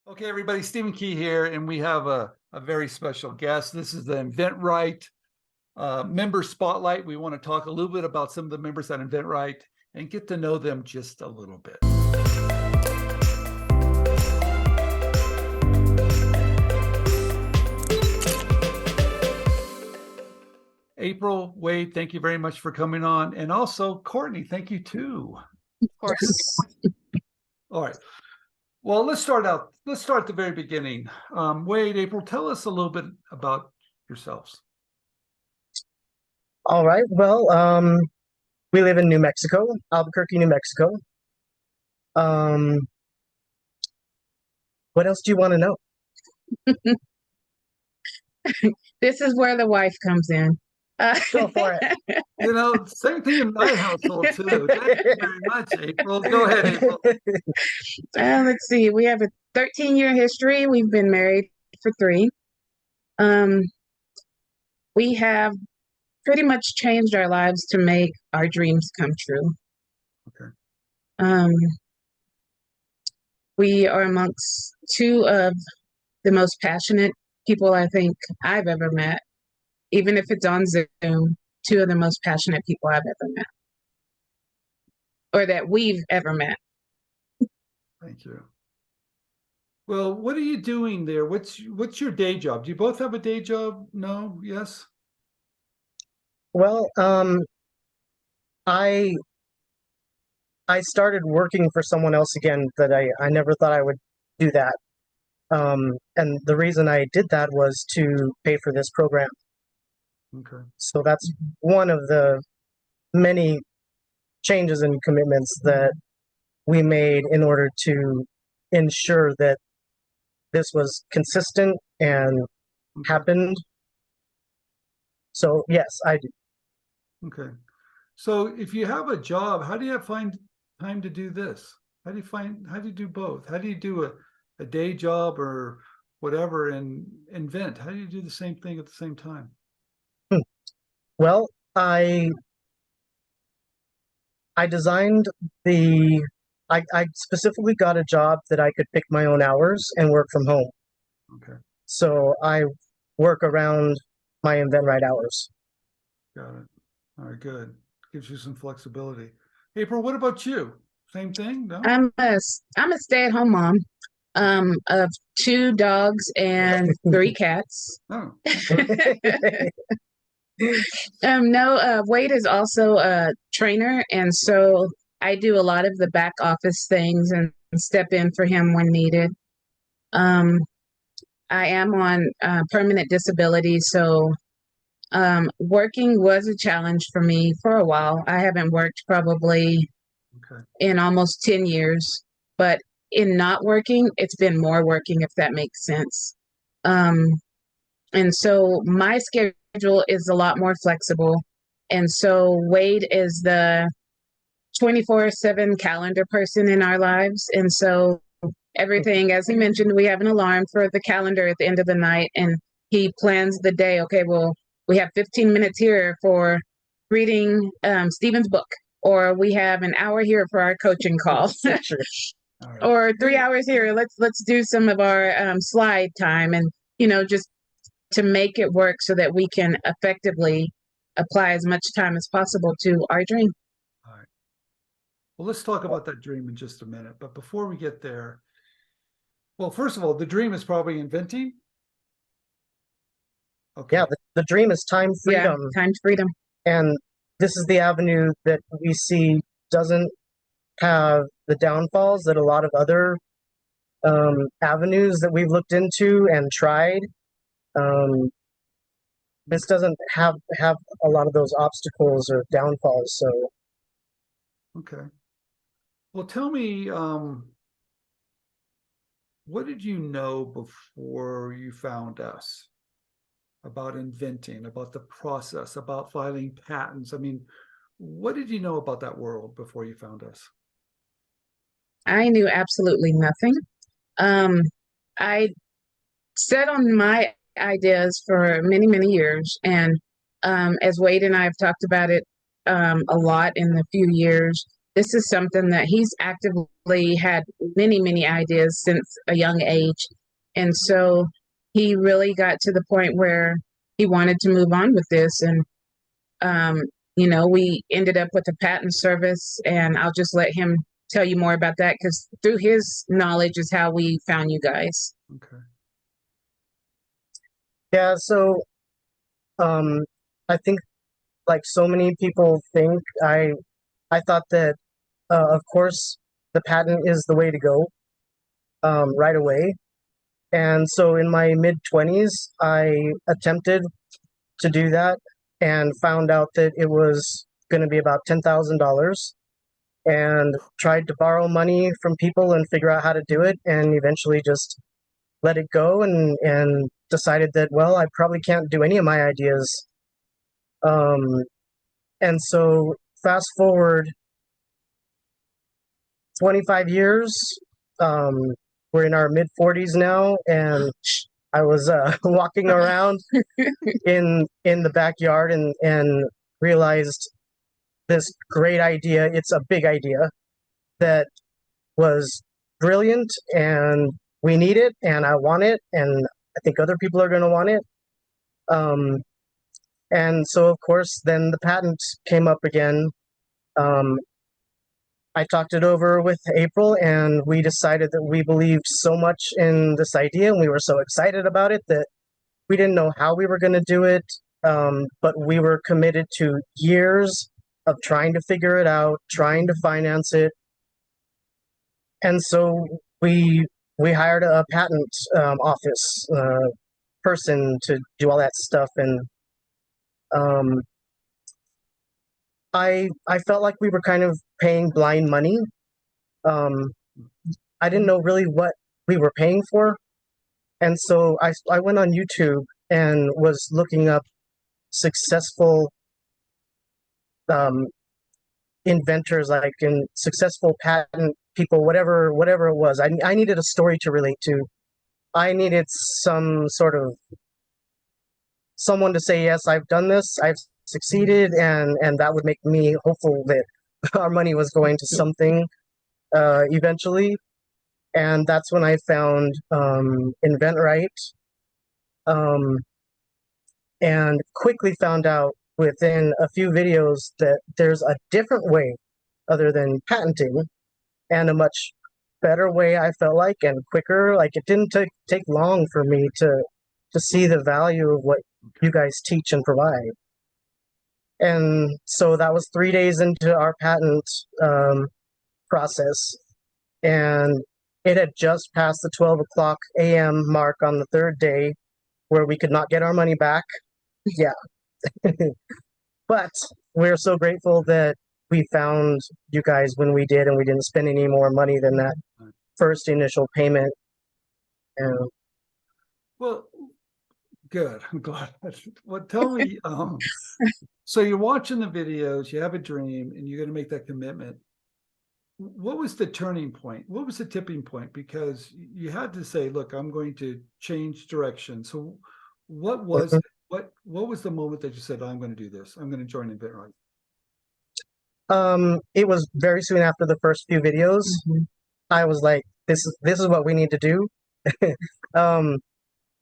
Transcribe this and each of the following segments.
Okay, everybody, Stephen Key here, and we have a very special guest. This is the inventRight member spotlight. We want to talk a little bit about some of the members at inventRight and get to know them just a little bit. April, Wade, thank you very much for coming on. And also, Courtney, thank you too. Of course. All right. Well, let's start at the very beginning. Wade, April, tell us a little bit about yourselves. All right. Well, we live in New Mexico, Albuquerque, New Mexico. What else do you want to know? This is where the wife comes in. Go for it. You know, same thing in my household too. Thank you very much, April. Go ahead, April. Let's see. We have a 13-year history. We've been married for 3. We have pretty much changed our lives to make our dreams come true. Okay. We are amongst 2 of the most passionate people I think I've ever met. Even if it's on Zoom, 2 of the most passionate people I've ever met. Or that we've ever met. Thank you. Well, what are you doing there? What's your day job? Do you both have a day job? No? Yes? Well, I started working for someone else again that I never thought I would do that. And the reason I did that was to pay for this program. Okay. So that's one of the many changes and commitments that we made in order to ensure that this was consistent and happened. So yes, I do. Okay. So if you have a job, how do you find time to do this? How do you do both? How do you do a day job or whatever and invent? How do you do the same thing at the same time? Well, I designed I specifically got a job that I could pick my own hours and work from home. Okay. So I work around my inventRight hours. Got it. All right, good. Gives you some flexibility. April, what about you? Same thing? No? I'm a stay-at-home mom of 2 dogs and 3 cats. Oh. Wade is also a trainer, and so I do a lot of the back office things and step in for him when needed. I am on permanent disability, so working was a challenge for me for a while. I haven't worked probably in almost 10 years, but in not working, it's been more working, if that makes sense. And so my schedule is a lot more flexible. And so Wade is the 24/7 calendar person in our lives. And so everything, as he mentioned, we have an alarm for the calendar at the end of the night, and he plans the day. Okay, well, we have 15 minutes here for reading Stephen's book, or we have an hour here for our coaching call. Right. Or 3 hours here. Let's do some of our slide time, and just to make it work so that we can effectively apply as much time as possible to our dream. All right. Well, let's talk about that dream in just a minute. But before we get there, well, first of all, the dream is probably inventing. Okay. Yeah, the dream is time freedom. Yeah, time freedom. And this is the avenue that we see doesn't have the downfalls that a lot of other avenues that we've looked into and tried. This doesn't have a lot of those obstacles or downfalls. So, okay. Well, tell me, what did you know before you found us about inventing, about the process, about filing patents? I mean, what did you know about that world before you found us? I knew absolutely nothing. I sat on my ideas for many, many years. And as Wade and I have talked about it a lot in the few years, this is something that he's actively had many ideas since a young age. And so he really got to the point where he wanted to move on with this. And, we ended up with a patent service, and I'll just let him tell you more about that because through his knowledge is how we found you guys. Okay. Yeah, so I think like so many people think, I thought that of course the patent is the way to go right away. And so in my mid-20s, I attempted to do that and found out that it was going to be about $10,000, and tried to borrow money from people and figure out how to do it, and eventually just let it go and decided that, well, I probably can't do any of my ideas. And so fast forward 25 years, we're in our mid-40s now, and I was walking around in the backyard and realized this great idea. It's a big idea that was brilliant, and we need it, and I want it, and I think other people are going to want it. And so, of course, then the patent came up again. I talked it over with April, and we decided that we believed so much in this idea, and we were so excited about it that we didn't know how we were going to do it, but we were committed to years of trying to figure it out, trying to finance it. And so we hired a patent office person to do all that stuff, and I felt like we were kind of paying blind money. I didn't know really what we were paying for, and so I went on YouTube and was looking up successful inventors, like in successful patent people, whatever it was. I needed a story to relate to. I needed some sort of someone to say, yes, I've done this, I've succeeded, and that would make me hopeful that our money was going to something eventually. And that's when I found inventRight, and quickly found out within a few videos that there's a different way other than patenting, and a much better way, I felt like, and quicker. Like, it didn't take long for me to see the value of what you guys teach and provide. And so that was 3 days into our patent process, and it had just passed the 12 o'clock a.m. mark on the third day, where we could not get our money back. Yeah. But we're so grateful that we found you guys when we did, and we didn't spend any more money than that first initial payment. And Well, good. I'm glad. Well, tell me, so you're watching the videos, you have a dream, and you're going to make that commitment. What was the turning point? What was the tipping point? Because you had to say, look, I'm going to change direction. So what was it? What was the moment that you said, I'm going to do this? I'm going to join inventRight? it was very soon after the first few videos. I was like, this is what we need to do.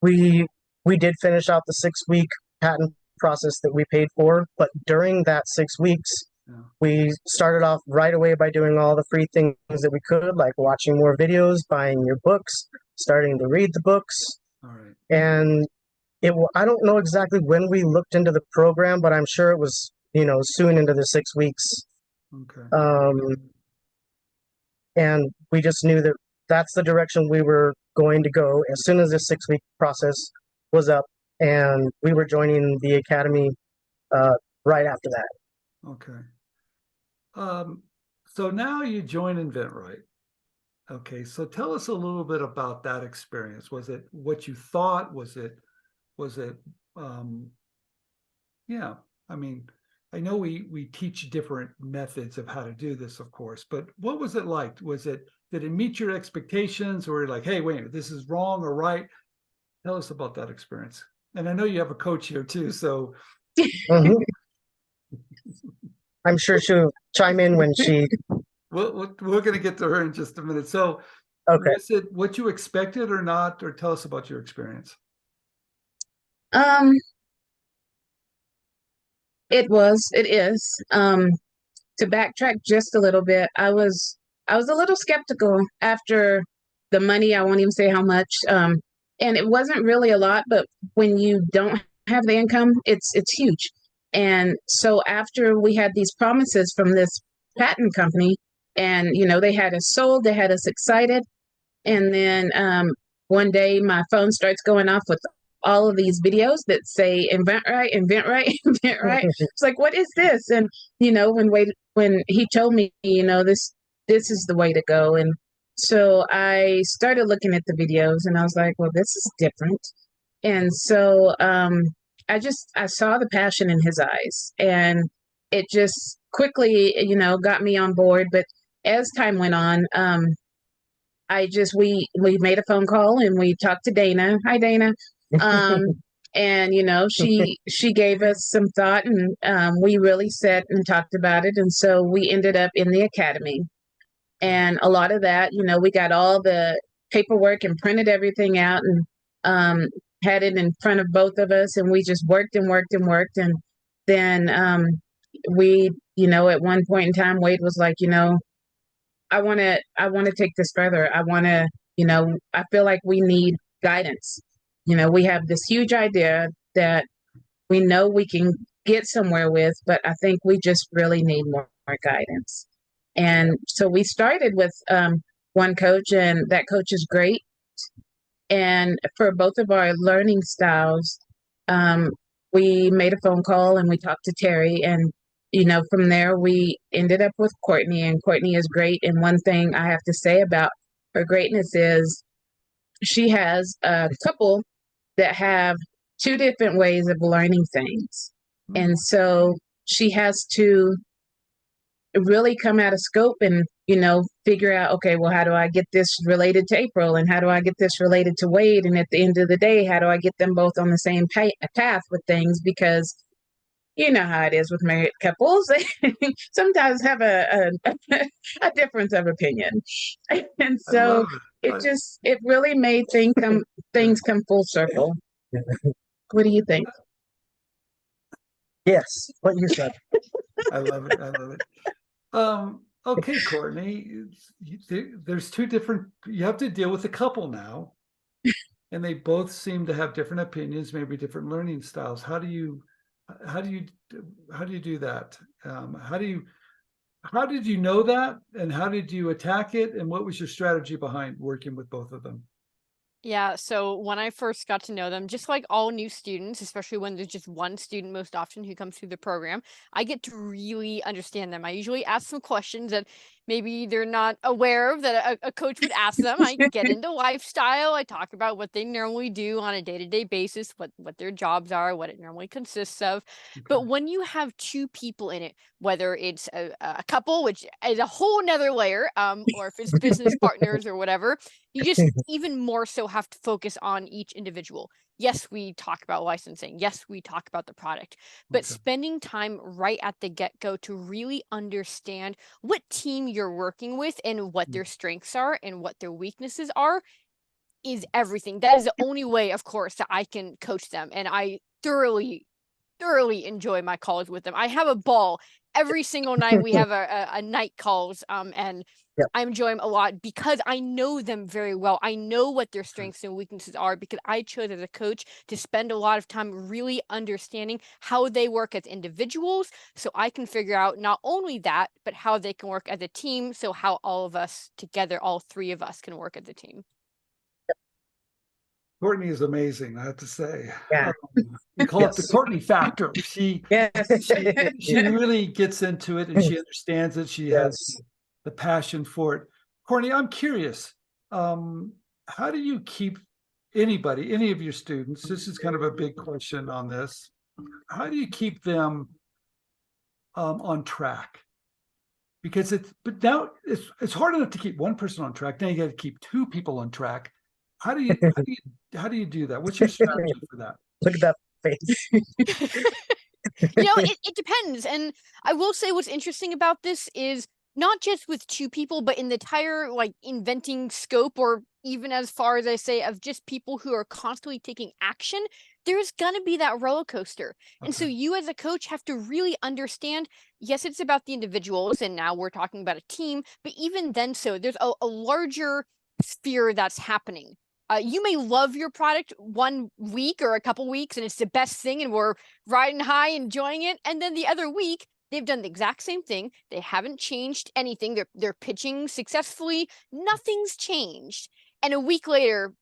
We did finish out the 6-week patent process that we paid for, but during that 6 weeks, we started off right away by doing all the free things that we could, like watching more videos, buying your books, starting to read the books. All right. And I don't know exactly when we looked into the program, but I'm sure it was, soon into the 6 weeks. Okay. And we just knew that that's the direction we were going to go as soon as this 6-week process was up, and we were joining the academy right after that. Okay. So now you join inventRight. Okay. So tell us a little bit about that experience. Was it what you thought? Was it, yeah, I mean, I know we teach different methods of how to do this, of course, but what was it like? Did it meet your expectations, or were you like, hey, wait, this is wrong or right? Tell us about that experience. And I know you have a coach here too, so. I'm sure she'll chime in when she. We're going to get to her in just a minute. So, Okay. was it what you expected or not? Or tell us about your experience. Um, it is. To backtrack just a little bit, I was a little skeptical after the money. I won't even say how much. And it wasn't really a lot, but when you don't have the income, it's huge. And so after we had these promises from this patent company, and they had us sold, they had us excited, and then one day my phone starts going off with all of these videos that say inventRight, inventRight, inventRight. It's like, what is this? And when he told me, this is the way to go. And so I started looking at the videos and I was like, well, this is different. And so I saw the passion in his eyes, and it just quickly, got me on board. But as time went on, we made a phone call and we talked to Dana. Hi, Dana. Um, and she gave us some thought, and we really sat and talked about it. And so we ended up in the academy. And a lot of that, we got all the paperwork and printed everything out, and had it in front of both of us, and we just worked and worked and worked. And then we, at one point in time, Wade was like, I want to take this further. I feel like we need guidance. We have this huge idea that we know we can get somewhere with, but I think we just really need more guidance. And so we started with one coach, and that coach is great. And for both of our learning styles, we made a phone call and we talked to Terry, and from there we ended up with Courtney, and Courtney is great. And one thing I have to say about her greatness is she has a couple that have two different ways of learning things. And so she has to really come out of scope and figure out, okay, well, how do I get this related to April, and how do I get this related to Wade, and at the end of the day, how do I get them both on the same path with things? Because you know how it is with married couples. They sometimes have a difference of opinion. And so it really made things come full circle. What do you think? Yes, what you said. I love it. I love it. Okay, Courtney, there's two different, you have to deal with a couple now, and they both seem to have different opinions, maybe different learning styles. How do you do that? How did you know that, and how did you attack it, and what was your strategy behind working with both of them? Yeah, so when I first got to know them, just like all new students, especially when there's just one student most often who comes through the program, I get to really understand them. I usually ask some questions that maybe they're not aware of that a coach would ask them. I get into lifestyle. I talk about what they normally do on a day-to-day basis, what their jobs are, what it normally consists of. Okay. But when you have two people in it, whether it's a couple, which is a whole nother layer, or if it's business partners or whatever, you just even more so have to focus on each individual. Yes, we talk about licensing. Yes, we talk about the product, but Okay. spending time right at the get-go to really understand what team you're working with and what their strengths are and what their weaknesses are is everything. That is the only way, of course, that I can coach them. And I thoroughly enjoy my calls with them. I have a ball every single night. We have a night calls, and Yep. I enjoy them a lot because I know them very well. I know what their strengths and weaknesses are because I chose as a coach to spend a lot of time really understanding how they work as individuals, so I can figure out not only that, but how they can work as a team, so how all of us together, all three of us, can work as a team. Courtney is amazing, I have to say. Yeah. We call it the Courtney factor. She really gets into it, and she understands it. She has the passion for it. Courtney, I'm curious, how do you keep any of your students, this is kind of a big question on this, how do you keep them on track? Because it's hard enough to keep one person on track. Now you got to keep two people on track. How do you do that? What's your strategy for that? Look at that face. It depends. And I will say what's interesting about this is not just with two people, but in the entire like inventing scope, or even as far as I say of just people who are constantly taking action, there's gonna be that roller coaster. And so you as a coach have to really understand, yes, it's about the individuals, and now we're talking about a team, but even then, so there's a larger sphere that's happening. You may love your product 1 week or a couple weeks and it's the best thing and we're riding high enjoying it, and then the other week they've done the exact same thing, they haven't changed anything, they're pitching successfully, nothing's changed, and a week later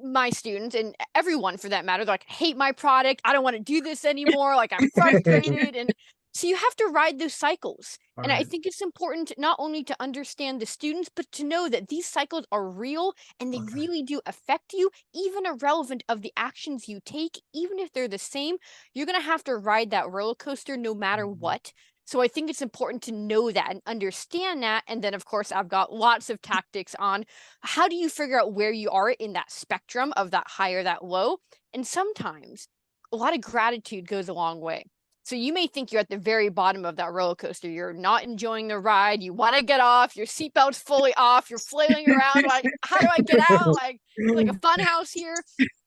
my students and everyone for that matter, they're like, I hate my product, I don't want to do this anymore, like I'm frustrated. And so you have to ride those cycles. And I think it's important not only to understand the students, but to know that these cycles are real and they really do affect you, even irrelevant of the actions you take, even if they're the same. You're going to have to ride that roller coaster no matter what. So I think it's important to know that and understand that. And then, of course, I've got lots of tactics on how do you figure out where you are in that spectrum of that high or that low. And sometimes a lot of gratitude goes a long way. So you may think you're at the very bottom of that roller coaster. You're not enjoying the ride. You want to get off. Your seatbelt's fully off. You're flailing around like, how do I get out? Like a fun house here.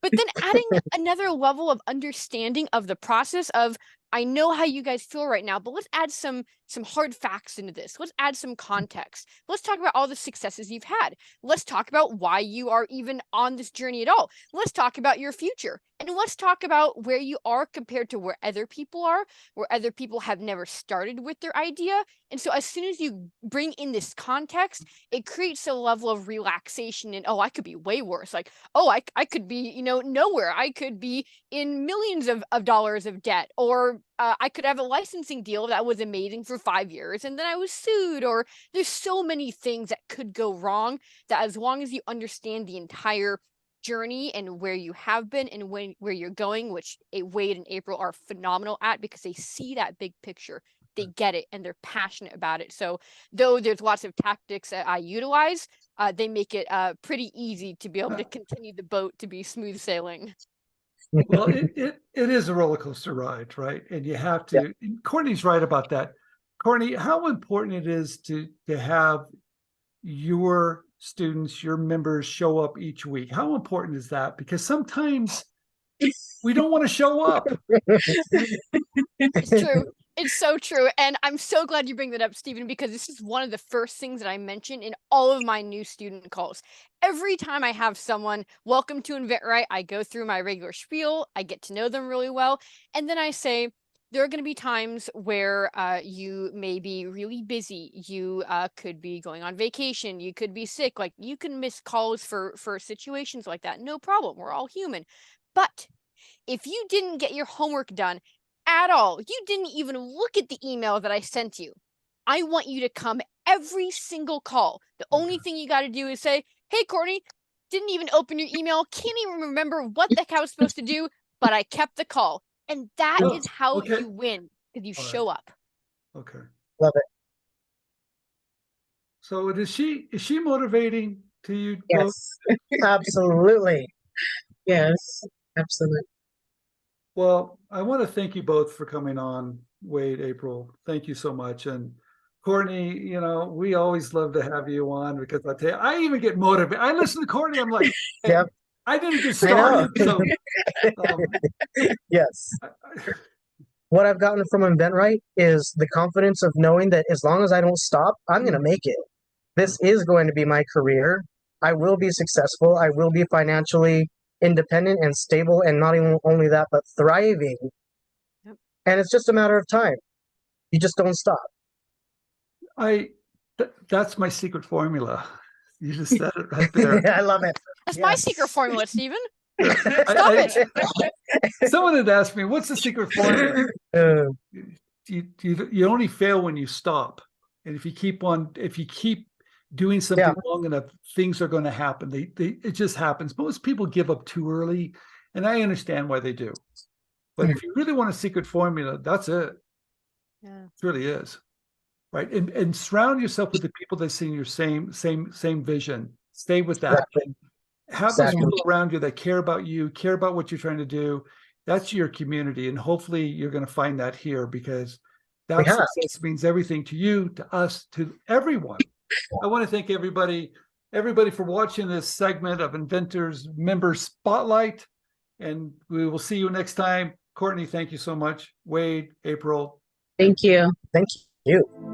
But then adding another level of understanding of the process of, I know how you guys feel right now, but let's add some hard facts into this. Let's add some context. Let's talk about all the successes you've had. Let's talk about why you are even on this journey at all. Let's talk about your future. And let's talk about where you are compared to where other people are, where other people have never started with their idea. And so as soon as you bring in this context, it creates a level of relaxation and, oh, I could be way worse. Like, oh, I could be, nowhere. I could be in millions of dollars of debt, or I could have a licensing deal that was amazing for 5 years and then I was sued, or there's so many things that could go wrong that as long as you understand the entire journey and where you have been and where you're going, which Wade and April are phenomenal at because they see that big picture, they get it, and they're passionate about it. So though there's lots of tactics that I utilize, they make it pretty easy to be able to continue the boat to be smooth sailing. Well, it is a roller coaster ride, right? And you have to, and Courtney's right about that. Courtney, how important it is to have your students, your members show up each week. How important is that? Because sometimes we don't want to show up. It's true. It's so true. And I'm so glad you bring that up, Stephen, because this is one of the first things that I mention in all of my new student calls. Every time I have someone, welcome to inventRight, I go through my regular spiel, I get to know them really well. And then I say, there are going to be times where you may be really busy. You could be going on vacation. You could be sick. Like, you can miss calls for situations like that. No problem. We're all human. But if you didn't get your homework done at all, you didn't even look at the email that I sent you, I want you to come every single call. The only thing you got to do is say, hey, Courtney, didn't even open your email. Can't even remember what the heck I was supposed to do, but I kept the call. And that is how you win, because you show up. Okay. Love it. So is she motivating to you? Yes, absolutely. Yes, absolutely. Well, I want to thank you both for coming on, Wade, April. Thank you so much. And Courtney, we always love to have you on because I tell you, I even get motivated. I listen to Courtney, I'm like, hey, I didn't get started. So, yes. What I've gotten from inventRight is the confidence of knowing that as long as I don't stop, I'm going to make it. This is going to be my career. I will be successful. I will be financially independent and stable, and not even only that, but thriving. Yep. And it's just a matter of time. You just don't stop. That's my secret formula. You just said it right there. I love it. That's my secret formula, Stephen. Stop it. Someone had asked me, what's the secret formula? You only fail when you stop. And if you keep doing something long enough, things are going to happen. It just happens. Most people give up too early, and I understand why they do. But if you really want a secret formula, that's it. Yeah. It really is. Right. And surround yourself with the people that see your same vision. Stay with that. And have those people around you that care about you, care about what you're trying to do. That's your community, and hopefully you're going to find that here, because We that have. success means everything to you, to us, to everyone. I want to thank everybody for watching this segment of Inventors Member Spotlight, and we will see you next time. Courtney, thank you so much. Wade, April. Thank you. Thank you.